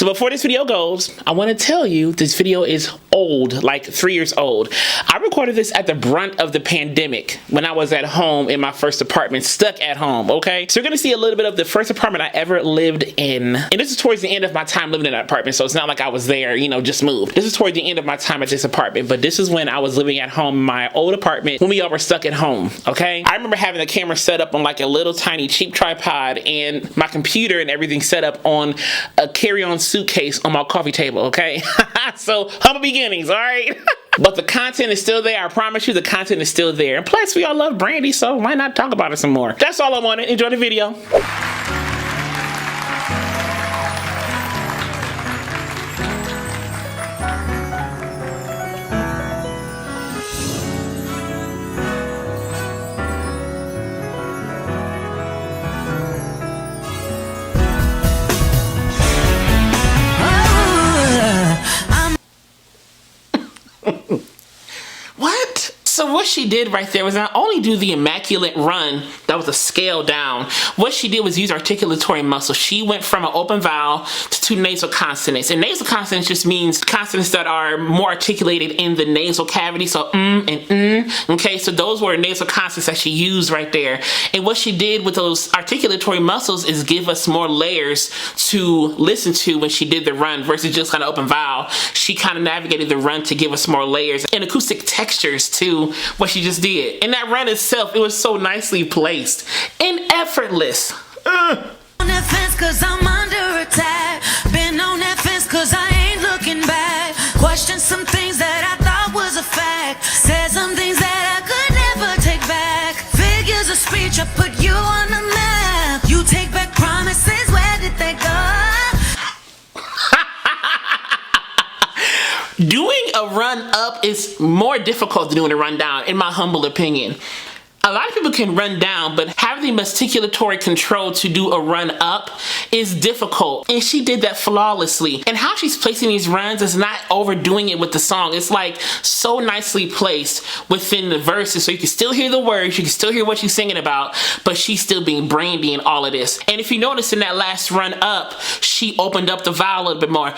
So before this video goes, I want to tell you this video is old, like 3 years old. I recorded this at the brunt of the pandemic when I was at home in my first apartment, stuck at home, okay? So you're gonna see a little bit of the first apartment I ever lived in. And this is towards the end of my time living in that apartment, so it's not like I was there, you know, just moved. This is towards the end of my time at this apartment, but this is when I was living at home in my old apartment when we all were stuck at home, okay? I remember having the camera set up on like a little tiny cheap tripod and my computer and everything set up on a carry-on suitcase on my coffee table, okay? So humble beginnings, all right? But the content is still there. I promise you the content is still there. And plus we all love Brandy, so why not talk about it some more? That's all I wanted. Enjoy the video. What? So what she did right there was not only do the immaculate run, that was a scale down. What she did was use articulatory muscle. She went from an open vowel to 2 nasal consonants. And nasal consonants just means consonants that are more articulated in the nasal cavity. So and okay, so those were nasal consonants that she used right there. And what she did with those articulatory muscles is give us more layers to listen to when she did the run versus just kind of open vowel. She kind of navigated the run to give us more layers and acoustic textures to what she just did. And that run itself, it was so nicely placed and effortless. On that fence cause I'm under attack. Been on that fence cause I ain't looking back. Question some things that I thought was a fact. Said some things that I could never take back. Figures of speech, I put you on the map. You take back promises, where did they go? Doing a run up is more difficult than doing a run down, in my humble opinion. A lot of people can run down, but having the masticulatory control to do a run up is difficult. And she did that flawlessly. And how she's placing these runs is not overdoing it with the song. It's like so nicely placed within the verses, so you can still hear the words, you can still hear what she's singing about, but she's still being Brandy in all of this. And if you notice in that last run up, she opened up the vowel a little bit more.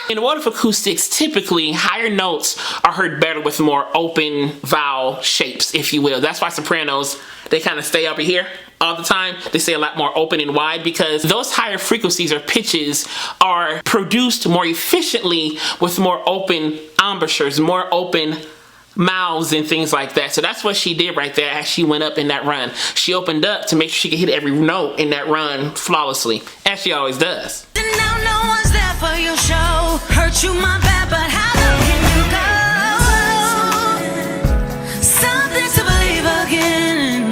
In the world of acoustics, typically higher notes are heard better with more open vowel shapes, if you will. That's why sopranos, they kind of stay up here all the time. They stay a lot more open and wide because those higher frequencies or pitches are produced more efficiently with more open embouchures, more open mouths and things like that. So that's what she did right there as she went up in that run. She opened up to make sure she could hit every note in that run flawlessly, as she always does. Now no one's there for your show. Hurt you my bad, but how low can you go? Something to believe again.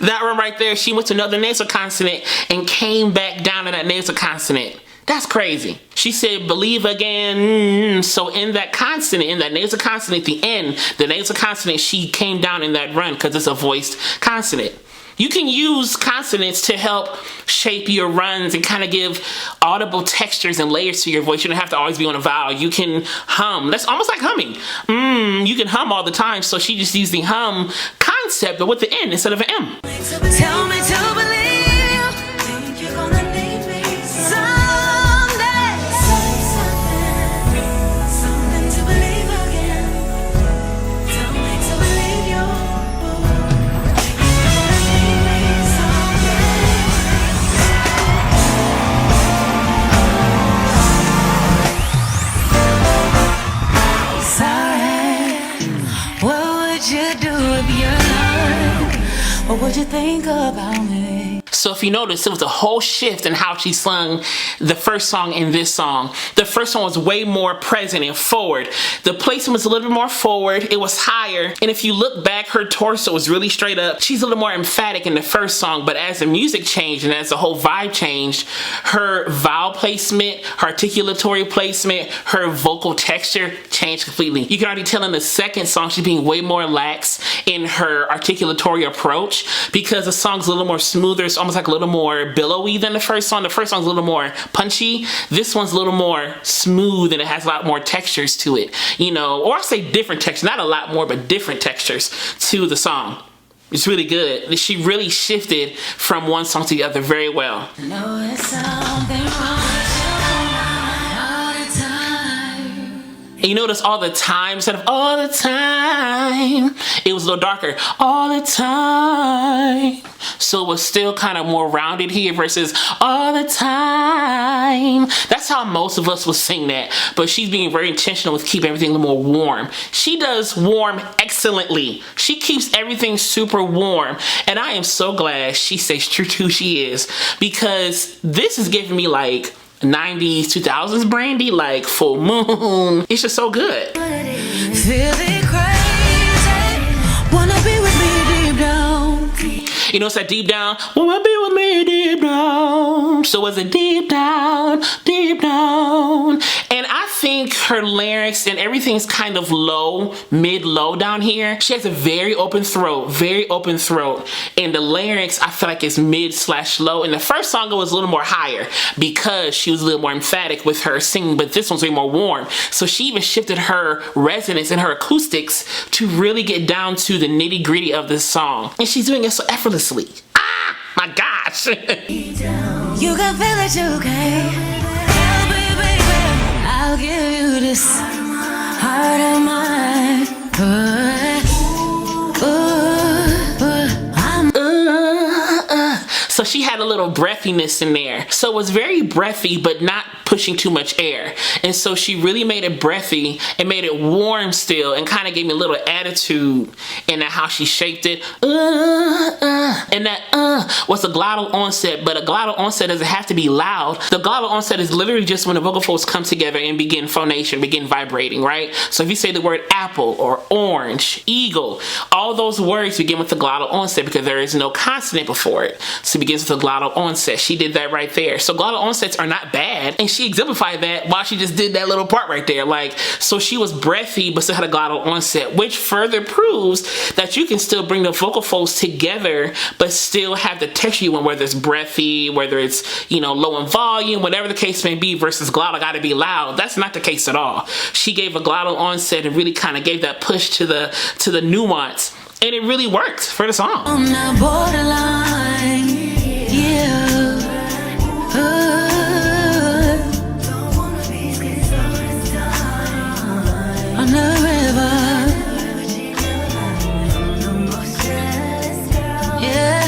That one right there, she went to another nasal consonant and came back down to that nasal consonant. That's crazy. She said, believe again. So in that consonant, in that nasal consonant at the end, the nasal consonant, she came down in that run because it's a voiced consonant. You can use consonants to help shape your runs and kind of give audible textures and layers to your voice. You don't have to always be on a vowel. You can hum. That's almost like humming. You can hum all the time. So she just used the hum concept, but with the N instead of an M. Tell me to believe. Think you're gonna need me someday. Something to believe again. Tell me to believe you. What would you think about me? So if you notice, it was a whole shift in how she sung the first song and this song. The first song was way more present and forward. The placement was a little bit more forward. It was higher. And if you look back, her torso was really straight up. She's a little more emphatic in the first song, but as the music changed and as the whole vibe changed, her vowel placement, her articulatory placement, her vocal texture changed completely. You can already tell in the second song, she's being way more lax in her articulatory approach because the song's a little more smoother. It's almost like a little more billowy than the first song. The first song's a little more punchy. This one's a little more smooth and it has a lot more textures to it, you know, or I say different textures, not a lot more, but different textures to the song. It's really good. She really shifted from one song to the other very well. Know it's something wrong with you all the time. And you notice all the time, instead of all the time, it was a little darker. All the time. So it was still kind of more rounded here versus all the time. That's how most of us will sing that. But she's being very intentional with keeping everything a little more warm. She does warm excellently. She keeps everything super warm. And I am so glad she stays true to who she is, because this is giving me like 90s, 2000s Brandy, like Full Moon. It's just so good. Feeling crazy, wanna be with me deep down. You know, it's that deep down, wanna be with me deep down. So was it deep down, deep down? And I think her lyrics and everything's kind of low, mid-low down here. She has a very open throat, very open throat. And the lyrics, I feel like it's mid/low. And the first song was a little more higher because she was a little more emphatic with her singing, but this one's way more warm. So she even shifted her resonance and her acoustics to really get down to the nitty-gritty of this song. And she's doing it so effortlessly. Ah, my gosh. You can feel it, you can. Oh, baby, I'll give you this heart of mine. So she had a little breathiness in there. So it was very breathy, but not pushing too much air. And so she really made it breathy and made it warm still, and kind of gave me a little attitude in that how she shaped it. And that was a glottal onset, but a glottal onset doesn't have to be loud. The glottal onset is literally just when the vocal folds come together and begin phonation, begin vibrating, right? So if you say the word apple or orange, eagle, all those words begin with the glottal onset because there is no consonant before it. So it begins with a glottal onset. She did that right there. So glottal onsets are not bad, and she exemplified that while she just did that little part right there. Like, so she was breathy but still had a glottal onset, which further proves that you can still bring the vocal folds together but still have the texture you want, whether it's breathy, whether it's, you know, low in volume, whatever the case may be, versus glottal gotta be loud. That's not the case at all. She gave a glottal onset and really kind of gave that push to the nuance, and it really worked for the song. On the borderline, yeah. On the river, yeah.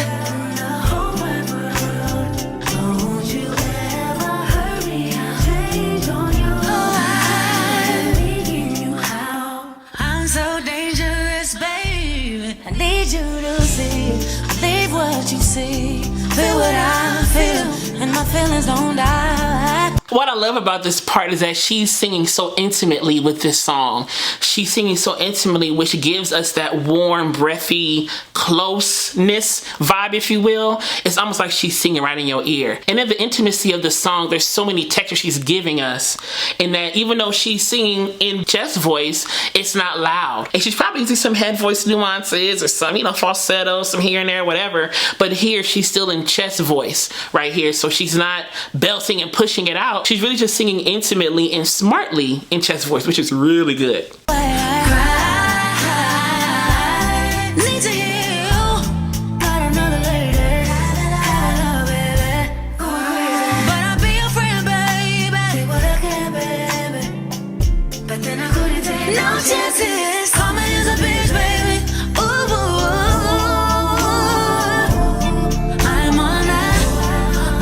Don't you ever hurry, change on your mind. I'm so dangerous, baby. I need you to see, believe what you see, feel what I feel, and my feelings don't die. What I love about this part is that she's singing so intimately with this song. She's singing so intimately, which gives us that warm, breathy, closeness vibe, if you will. It's almost like she's singing right in your ear. And in the intimacy of the song, there's so many textures she's giving us, in that even though she's singing in chest voice, it's not loud. And she's probably using some head voice nuances or some, you know, falsetto, some here and there, whatever. But here, she's still in chest voice right here. So she's not belting and pushing it out. She's really just singing intimately and smartly in chest voice, which is really good. Need to hear you, got another lady, but I'll be your friend, baby. What I can, baby, but then I couldn't take no chances. Call me as a bitch, baby. Ooh, I'm on that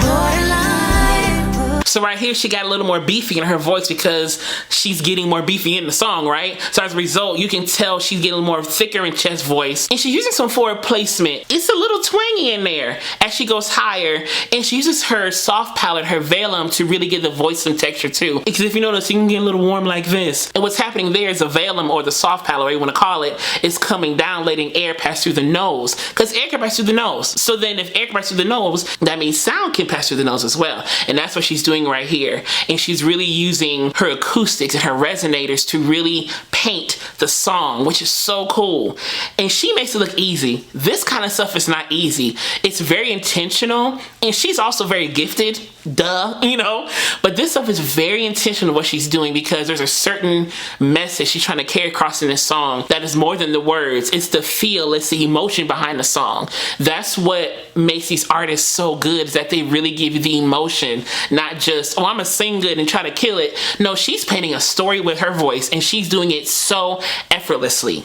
borderline. So right here, she got a little more beefy in her voice because she's getting more beefy in the song, right? So as a result, you can tell she's getting more thicker in chest voice. And she's using some forward placement. It's a little twangy in there as she goes higher. And she uses her soft palate, her velum, to really give the voice some texture too. Because if you notice, you can get a little warm like this. And what's happening there is the velum, or the soft palate, whatever you want to call it, is coming down, letting air pass through the nose. Because air can pass through the nose. So then if air can pass through the nose, that means sound can pass through the nose as well. And that's what she's doing right here. And she's really using her acoustics and her resonators to really paint the song, which is so cool. And she makes it look easy. This kind of stuff is not easy. It's very intentional, and she's also very gifted duh, you know. But this stuff is very intentional what she's doing, because there's a certain message she's trying to carry across in this song that is more than the words. It's the feel, it's the emotion behind the song. That's what makes these artists so good, is that they really give you the emotion, not just, oh, I'm gonna sing good and try to kill it. No, she's painting a story with her voice, and she's doing it so effortlessly.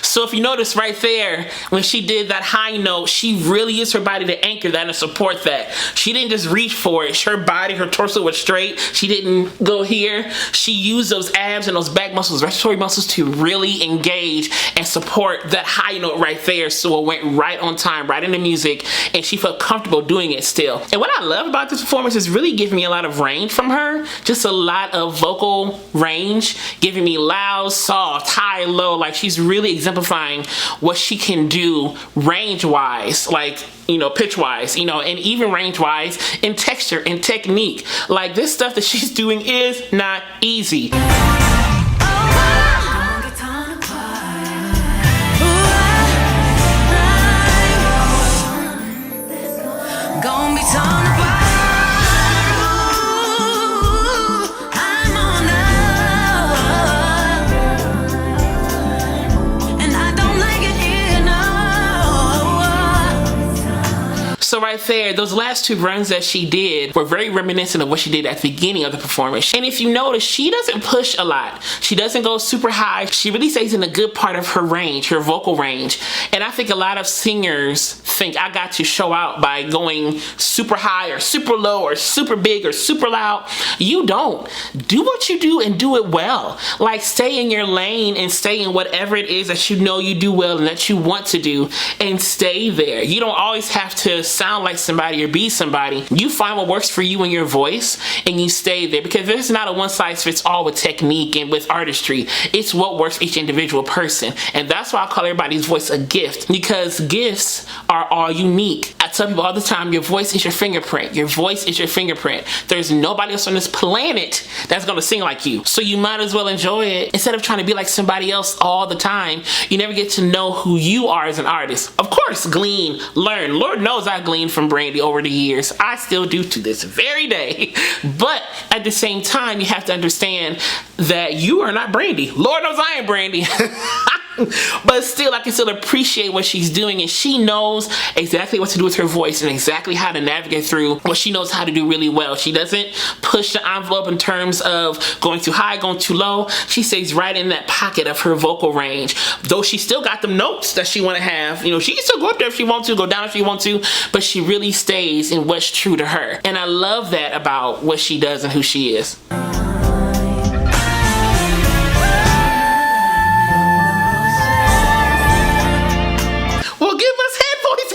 So if you notice right there, when she did that high note, she really used her body to anchor that and support that. She didn't just reach for it. Her body, her torso was straight. She didn't go here. She used those abs and those back muscles, respiratory muscles, to really engage and support that high note right there. So it went right on time, right in the music, and she felt comfortable doing it still. And what I love about this performance is really giving me a lot of range from her. Just a lot of vocal range, giving me loud, soft, high, low. Like, she's really exemplifying what she can do range-wise, like, you know, pitch-wise, you know, and even range-wise in texture and technique. Like, this stuff that she's doing is not easy. Gonna be torn apart. So right there, those last two runs that she did were very reminiscent of what she did at the beginning of the performance. And if you notice, she doesn't push a lot. She doesn't go super high. She really stays in a good part of her range, her vocal range. And I think a lot of singers think I got to show out by going super high or super low or super big or super loud. You don't. Do what you do and do it well. Like, stay in your lane and stay in whatever it is that you know you do well and that you want to do, and stay there. You don't always have to sound like somebody or be somebody. You find what works for you and your voice, and you stay there, because there's not a one size fits all with technique and with artistry. It's what works for each individual person. And that's why I call everybody's voice a gift, because gifts are all unique. I tell people all the time, your voice is your fingerprint. Your voice is your fingerprint. There's nobody else on this planet that's gonna sing like you. So you might as well enjoy it instead of trying to be like somebody else all the time. You never get to know who you are as an artist. Of course, glean, learn. Lord knows I gleaned from Brandy over the years. I still do to this very day. But at the same time, you have to understand that you are not Brandy. Lord knows I ain't Brandy. But still, I can still appreciate what she's doing, and she knows exactly what to do with her voice and exactly how to navigate through what she knows how to do really well. She doesn't push the envelope in terms of going too high, going too low. She stays right in that pocket of her vocal range. Though she still got them notes that she want to have. You know, she can still go up there if she wants to, go down if she wants to, but she really stays in what's true to her. And I love that about what she does and who she is.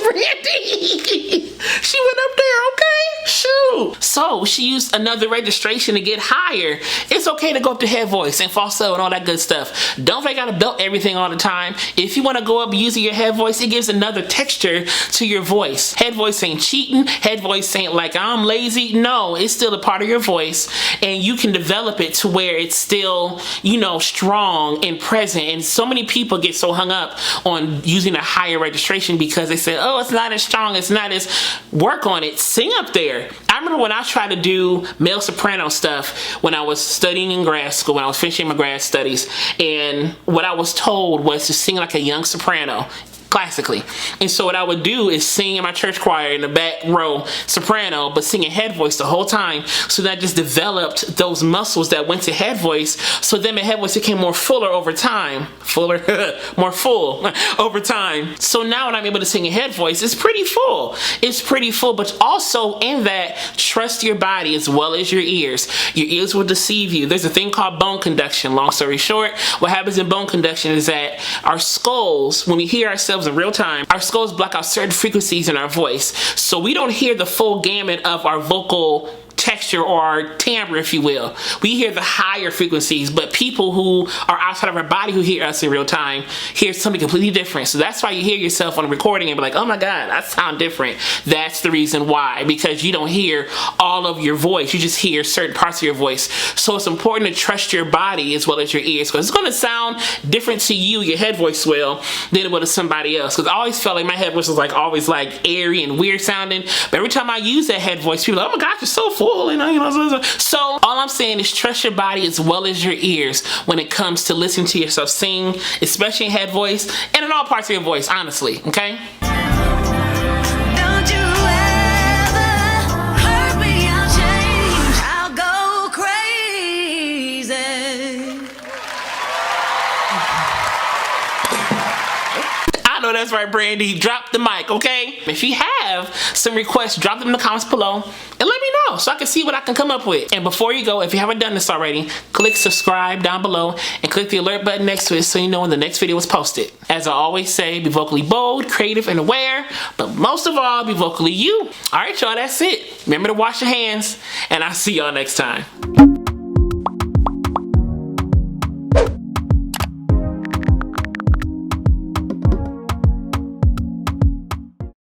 Brandy. She went up there, okay? Shoot. So she used another registration to get higher. It's okay to go up to head voice and falsetto and all that good stuff. Don't think I gotta belt everything all the time. If you want to go up using your head voice, it gives another texture to your voice. Head voice ain't cheating. Head voice ain't like I'm lazy. No, it's still a part of your voice, and you can develop it to where it's still, you know, strong and present. And so many people get so hung up on using a higher registration because they say, oh, it's not as strong, it's not as, work on it, sing up there. I remember when I tried to do male soprano stuff when I was studying in grad school, when I was finishing my grad studies, and what I was told was to sing like a young soprano. classically. And so what I would do is sing in my church choir in the back row, soprano, but singing head voice the whole time. So that just developed those muscles that went to head voice. So then my head voice became more fuller over time. More full over time. So now when I'm able to sing in head voice, it's pretty full. It's pretty full, but also in that, trust your body as well as your ears. Your ears will deceive you. There's a thing called bone conduction. Long story short, what happens in bone conduction is that our skulls, when we hear ourselves in real time, our skulls block out certain frequencies in our voice. So we don't hear the full gamut of our vocal texture or our timbre, if you will. We hear the higher frequencies, but people who are outside of our body who hear us in real time hear something completely different. So that's why you hear yourself on a recording and be like, oh my God, I sound different. That's the reason why, because you don't hear all of your voice. You just hear certain parts of your voice. So it's important to trust your body as well as your ears, because it's going to sound different to you, your head voice will, than it will to somebody else. Because I always felt like my head voice was like always like airy and weird sounding, but every time I use that head voice, people are like, oh my gosh, you're so full. So all I'm saying is trust your body as well as your ears when it comes to listening to yourself sing, especially in head voice and in all parts of your voice, honestly, okay? Don't you ever hurt me, I'll change. I'll go crazy. I know that's right, Brandy. Drop the mic, okay? If you have some requests, drop them in the comments below and let me know so I can see what I can come up with. And before you go, if you haven't done this already, click subscribe down below and click the alert button next to it so you know when the next video is posted. As I always say, be vocally bold, creative, and aware, but most of all, be vocally you. All right, y'all, that's it. Remember to wash your hands, and I'll see y'all next time.